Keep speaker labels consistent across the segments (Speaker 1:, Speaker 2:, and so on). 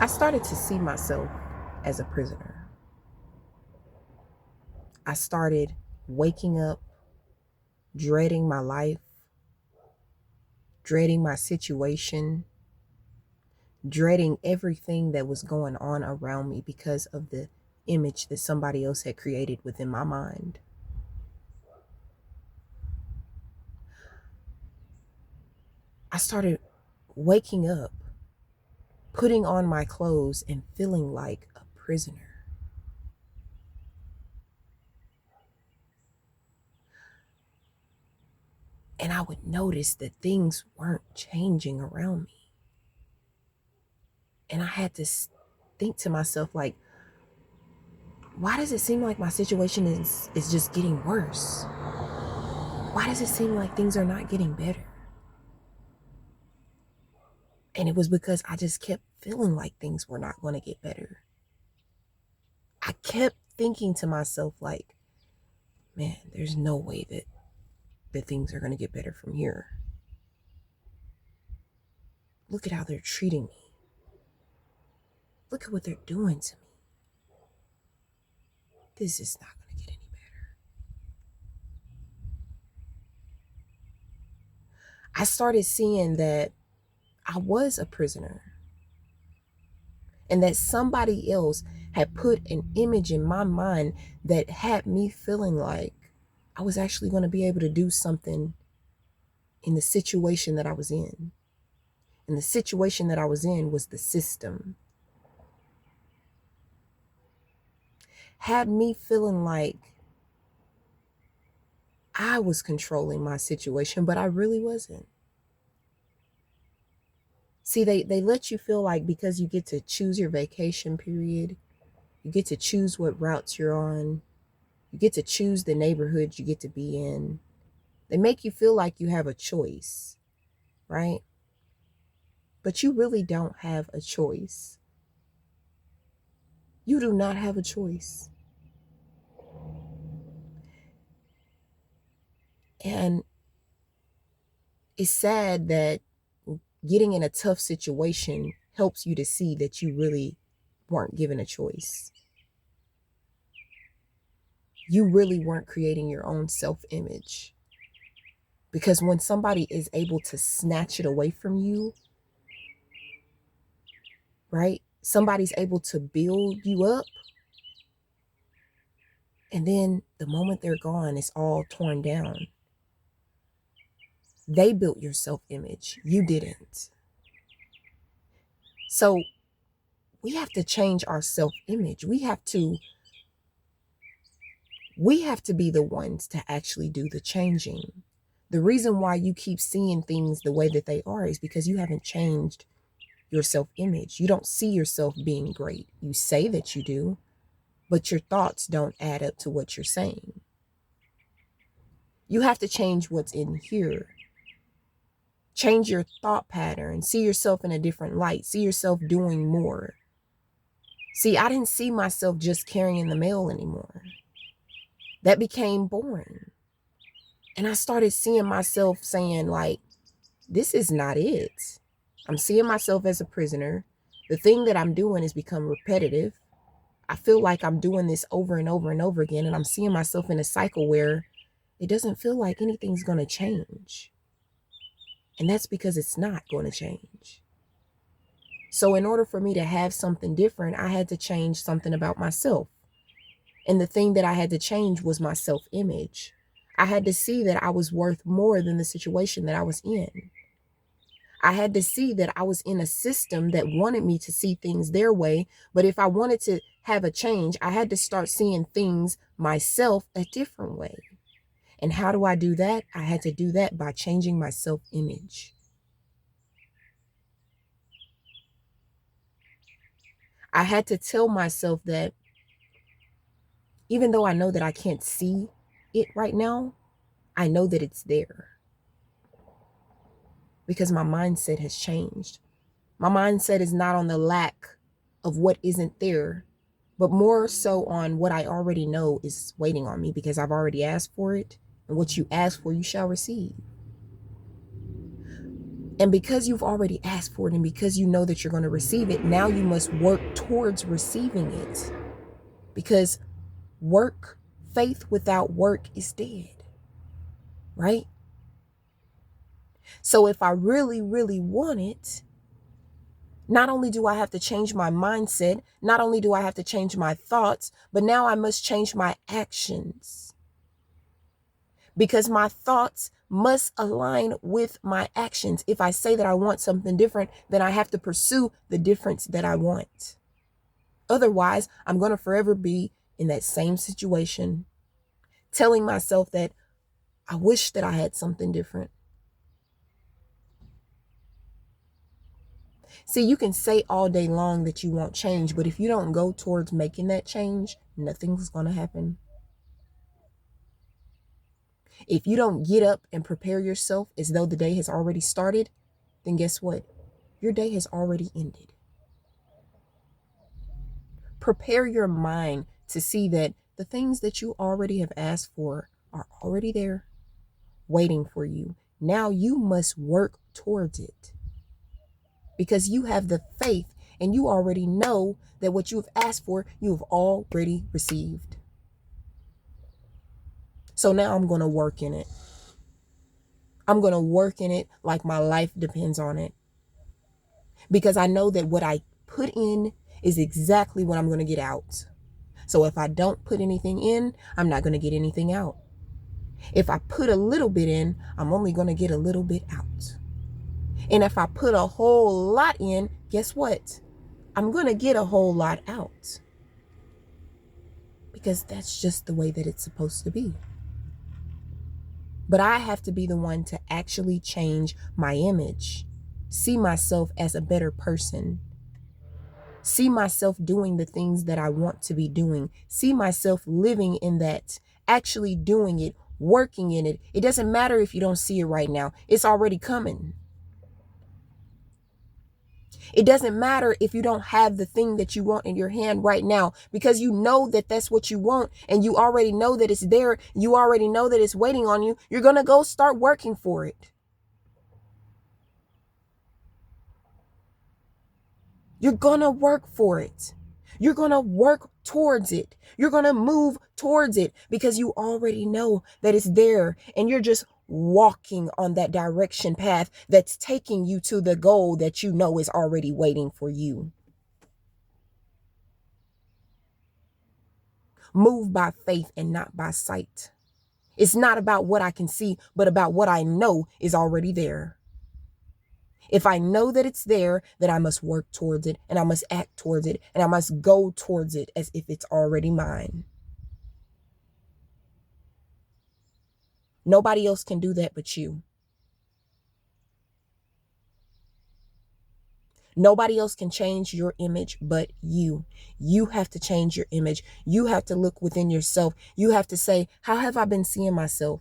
Speaker 1: I started to see myself as a prisoner. I started waking up, dreading my life, dreading my situation, dreading everything that was going on around me because of the image that somebody else had created within my mind. I started waking up, putting on my clothes, and feeling like a prisoner. And I would notice that things weren't changing around me. And I had to think to myself, like, why does it seem like my situation is just getting worse? Why does it seem like things are not getting better? And it was because I just kept feeling like things were not going to get better. I kept thinking to myself, like, man, there's no way that things are going to get better from here. Look at how they're treating me. Look at what they're doing to me. This is not going to get any better. I started seeing that I was a prisoner and that somebody else had put an image in my mind that had me feeling like I was actually going to be able to do something in the situation that I was in. And the situation that I was in was the system. Had me feeling like I was controlling my situation, but I really wasn't. See, they let you feel like because you get to choose your vacation period, you get to choose what routes you're on, you get to choose the neighborhood you get to be in. They make you feel like you have a choice, right? But you really don't have a choice. You do not have a choice. And it's sad that getting in a tough situation helps you to see that you really weren't given a choice. You really weren't creating your own self image. Because when somebody is able to snatch it away from you, right? Somebody's able to build you up, and then the moment they're gone, it's all torn down. They built your self image, you didn't. So we have to change our self image. We have to be the ones to actually do the changing. The reason why you keep seeing things the way that they are is because you haven't changed your self image. You don't see yourself being great. You say that you do, but your thoughts don't add up to what you're saying. You have to change what's in here. Change your thought pattern. See yourself in a different light. See yourself doing more. See, I didn't see myself just carrying the mail anymore. That became boring. And I started seeing myself saying, like, this is not it. I'm seeing myself as a prisoner. The thing that I'm doing has become repetitive. I feel like I'm doing this over and over and over again. And I'm seeing myself in a cycle where it doesn't feel like anything's going to change. And that's because it's not going to change. So in order for me to have something different, I had to change something about myself. And the thing that I had to change was my self-image. I had to see that I was worth more than the situation that I was in. I had to see that I was in a system that wanted me to see things their way. But if I wanted to have a change, I had to start seeing things myself a different way. And how do I do that? I had to do that by changing my self-image. I had to tell myself that even though I know that I can't see it right now, I know that it's there because my mindset has changed. My mindset is not on the lack of what isn't there, but more so on what I already know is waiting on me because I've already asked for it. And what you ask for, you shall receive. And because you've already asked for it and because you know that you're going to receive it, now you must work towards receiving it. Because faith without work is dead, right? So if I really, really want it, not only do I have to change my mindset, not only do I have to change my thoughts, but now I must change my actions. Because my thoughts must align with my actions. If I say that I want something different, then I have to pursue the difference that I want. Otherwise, I'm going to forever be in that same situation, telling myself that I wish that I had something different. See, you can say all day long that you want change, but if you don't go towards making that change, nothing's going to happen. If you don't get up and prepare yourself as though the day has already started, then guess what? Your day has already ended. Prepare your mind to see that the things that you already have asked for are already there, waiting for you. Now you must work towards it because you have the faith and you already know that what you have asked for, you have already received. So now I'm going to work in it. I'm going to work in it like my life depends on it. Because I know that what I put in is exactly what I'm going to get out. So if I don't put anything in, I'm not going to get anything out. If I put a little bit in, I'm only going to get a little bit out. And if I put a whole lot in, guess what? I'm going to get a whole lot out. Because that's just the way that it's supposed to be. But I have to be the one to actually change my image. See myself as a better person. See myself doing the things that I want to be doing. See myself living in that, actually doing it, working in it. It doesn't matter if you don't see it right now. It's already coming. It doesn't matter if you don't have the thing that you want in your hand right now, because you know that that's what you want and you already know that it's there. You already know that it's waiting on you. You're going to go start working for it. You're going to work for it. You're going to work towards it. You're going to move towards it because you already know that it's there and you're just walking on that direction path that's taking you to the goal that you know is already waiting for you. Move by faith and not by sight. It's not about what I can see, but about what I know is already there. If I know that it's there, then I must work towards it and I must act towards it and I must go towards it as if it's already mine. Nobody else can do that but you. Nobody else can change your image but you. You have to change your image. You have to look within yourself. You have to say, how have I been seeing myself?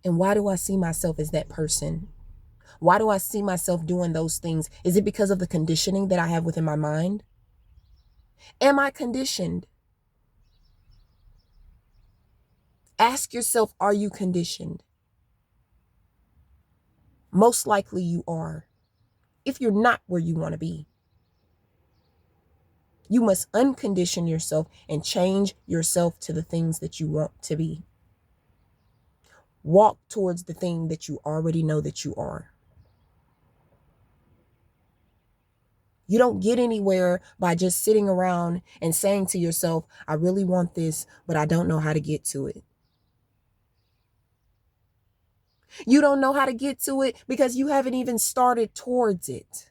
Speaker 1: And why do I see myself as that person? Why do I see myself doing those things? Is it because of the conditioning that I have within my mind? Am I conditioned? Ask yourself, are you conditioned? Most likely you are. If you're not where you want to be, you must uncondition yourself and change yourself to the things that you want to be. Walk towards the thing that you already know that you are. You don't get anywhere by just sitting around and saying to yourself, I really want this, but I don't know how to get to it. You don't know how to get to it because you haven't even started towards it.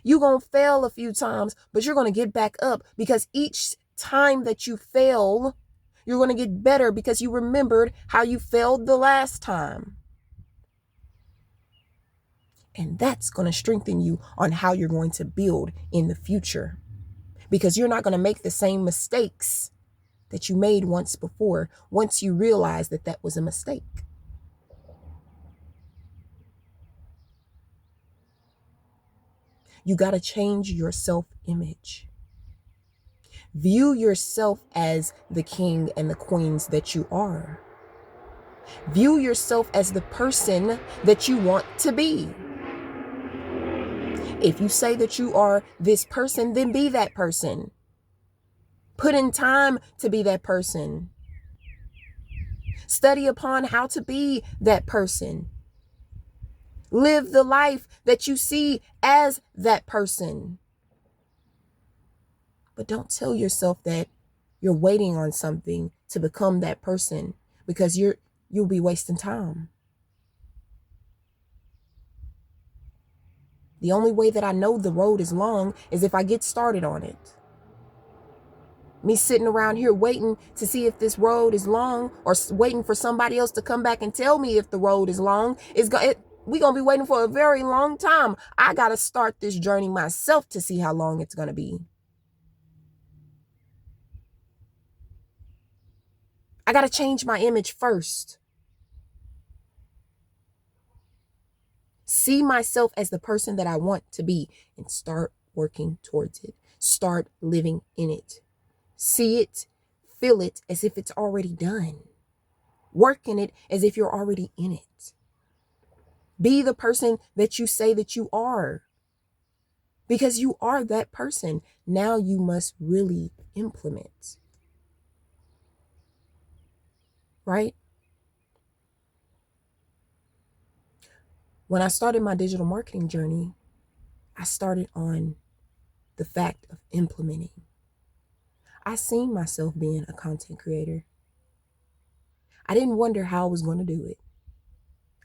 Speaker 1: You're going to fail a few times, but you're going to get back up because each time that you fail, you're going to get better because you remembered how you failed the last time. And that's going to strengthen you on how you're going to build in the future, because you're not going to make the same mistakes that you made once before, once you realize that that was a mistake. You got to change your self-image. View yourself as the king and the queens that you are. View yourself as the person that you want to be. If you say that you are this person, then be that person. Put in time to be that person. Study upon how to be that person. Live the life that you see as that person. But don't tell yourself that you're waiting on something to become that person, because you'll be wasting time. The only way that I know the road is long is if I get started on it. Me sitting around here waiting to see if this road is long, or waiting for somebody else to come back and tell me if the road is long, we're going to be waiting for a very long time. I got to start this journey myself to see how long it's going to be. I got to change my image first. See myself as the person that I want to be and start working towards it. Start living in it. See it, feel it as if it's already done. Work in it as if you're already in it. Be the person that you say that you are, because you are that person. Now you must really implement. Right? When I started my digital marketing journey, I started on the fact of implementing. I seen myself being a content creator. I didn't wonder how I was going to do it.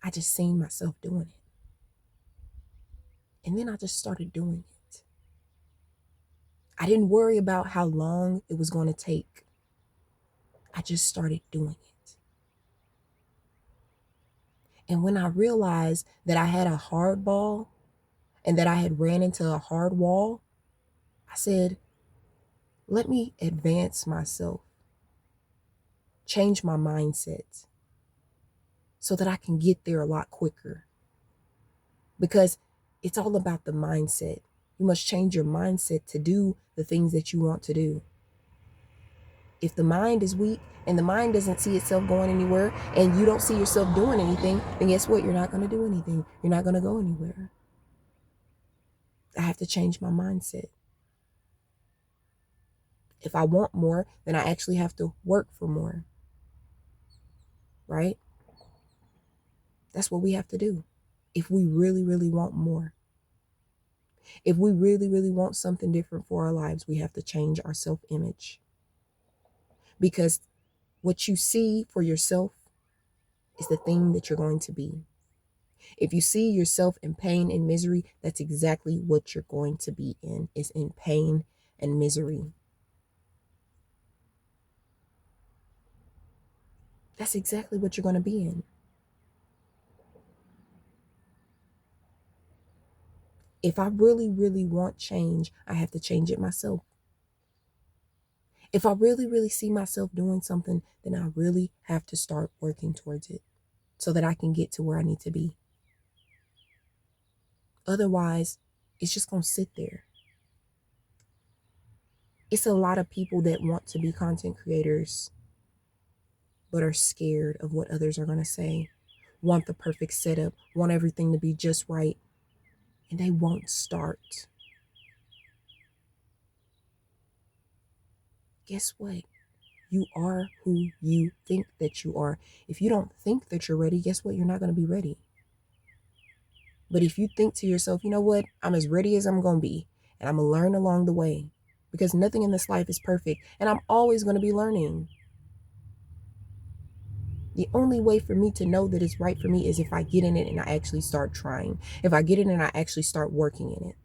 Speaker 1: I just seen myself doing it. And then I just started doing it. I didn't worry about how long it was going to take. I just started doing it. And when I realized that I had a hard ball and that I had ran into a hard wall, I said, let me advance myself, change my mindset so that I can get there a lot quicker. Because it's all about the mindset. You must change your mindset to do the things that you want to do. If the mind is weak and the mind doesn't see itself going anywhere and you don't see yourself doing anything, then guess what? You're not going to do anything. You're not going to go anywhere. I have to change my mindset. If I want more, then I actually have to work for more. Right? That's what we have to do. If we really, really want more. If we really, really want something different for our lives, we have to change our self-image. Because what you see for yourself is the thing that you're going to be. If you see yourself in pain and misery, that's exactly what you're going to be in, is in pain and misery. That's exactly what you're going to be in. If I really, really want change, I have to change it myself. If I really, really see myself doing something, then I really have to start working towards it so that I can get to where I need to be. Otherwise, it's just going to sit there. It's a lot of people that want to be content creators, but are scared of what others are going to say, want the perfect setup, want everything to be just right, and they won't start. Guess what? You are who you think that you are. If you don't think that you're ready, guess what? You're not going to be ready. But if you think to yourself, you know what? I'm as ready as I'm going to be, and I'm going to learn along the way, because nothing in this life is perfect, and I'm always going to be learning. The only way for me to know that it's right for me is if I get in it and I actually start trying. If I get in it and I actually start working in it.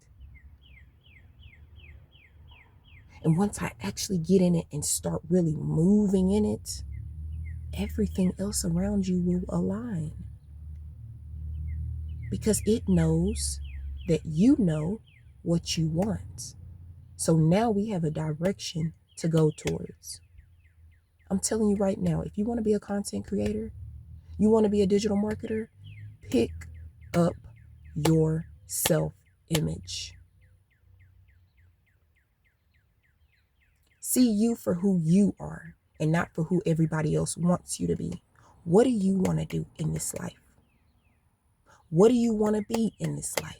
Speaker 1: And once I actually get in it and start really moving in it, everything else around you will align. Because it knows that you know what you want. So now we have a direction to go towards. I'm telling you right now, if you want to be a content creator, you want to be a digital marketer, pick up your self-image. See you for who you are and not for who everybody else wants you to be What do you want to do in this life? What do you want to be in this life?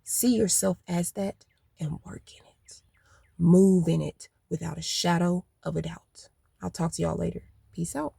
Speaker 1: See yourself as that and work in it. Move in it without a shadow of a doubt. I'll talk to y'all later. Peace out.